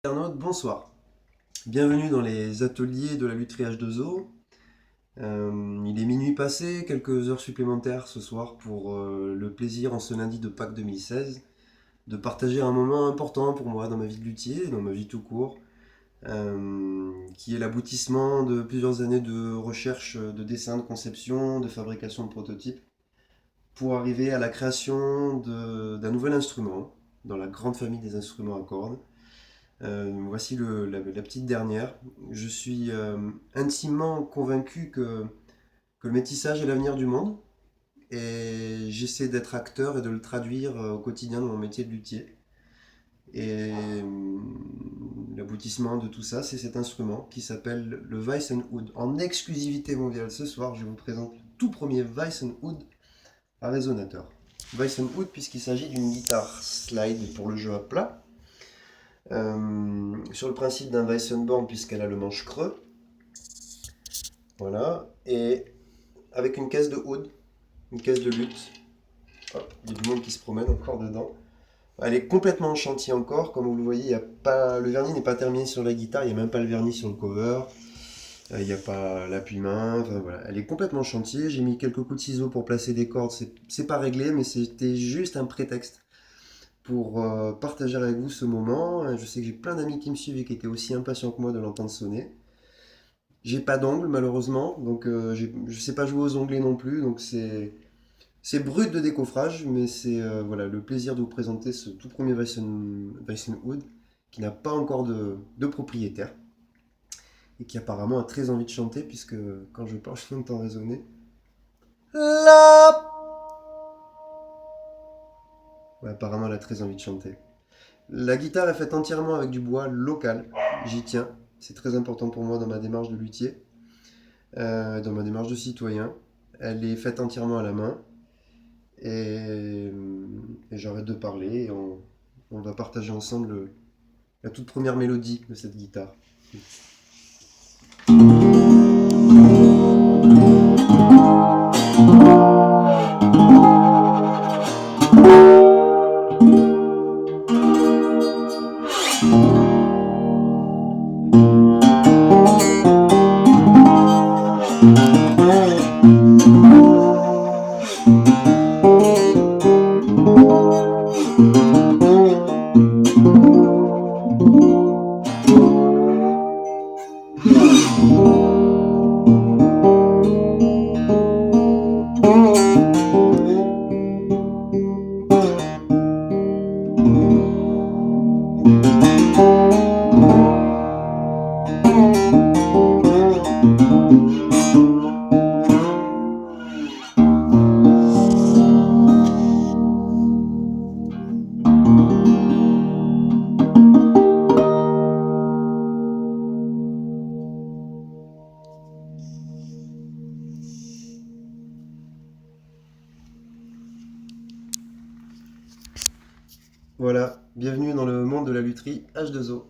Internaute, bonsoir. Bienvenue dans les ateliers de la lutherie H2O. Il est minuit passé, quelques heures supplémentaires ce soir pour le plaisir en ce lundi de Pâques 2016 de partager un moment important pour moi dans ma vie de luthier, dans ma vie tout court, qui est l'aboutissement de plusieurs années de recherche, de dessin, de conception, de fabrication de prototypes, pour arriver à la création d'un nouvel instrument dans la grande famille des instruments à cordes. Voici la petite dernière. Je suis intimement convaincu que le métissage est l'avenir du monde et j'essaie d'être acteur et de le traduire au quotidien dans mon métier de luthier. Et l'aboutissement de tout ça, c'est cet instrument qui s'appelle le Weissenhout. En exclusivité mondiale ce soir, je vous présente le tout premier Weissenhout à résonateur. Weissenhout puisqu'il s'agit d'une guitare slide pour le jeu à plat. Sur le principe d'un Weissenborn puisqu'elle a le manche creux. Voilà. Et avec une caisse de oud, une caisse de luth. Hop, il y a du monde qui se promène encore dedans. Elle est complètement en chantier encore. Comme vous le voyez, le vernis n'est pas terminé sur la guitare. Il n'y a même pas le vernis sur le cover. Il n'y a pas l'appui-main. Enfin, voilà. Elle est complètement en chantier. J'ai mis quelques coups de ciseaux pour placer des cordes. C'est pas réglé, mais c'était juste un prétexte pour partager avec vous ce moment. Je sais que j'ai plein d'amis qui me suivent et qui étaient aussi impatients que moi de l'entendre sonner. J'ai pas d'ongles malheureusement, donc je sais pas jouer aux onglets non plus, donc c'est brut de décoffrage, mais c'est voilà, le plaisir de vous présenter ce tout premier Weissenhout qui n'a pas encore de propriétaire et qui apparemment a très envie de chanter puisque quand je parle je l'entends résonner. Là, ouais, apparemment elle a très envie de chanter. La guitare est faite entièrement avec du bois local, j'y tiens, c'est très important pour moi dans ma démarche de luthier, dans ma démarche de citoyen. Elle est faite entièrement à la main et, et j'arrête de parler et on va partager ensemble la toute première mélodie de cette guitare. Voilà, bienvenue dans le monde de la lutherie H2O.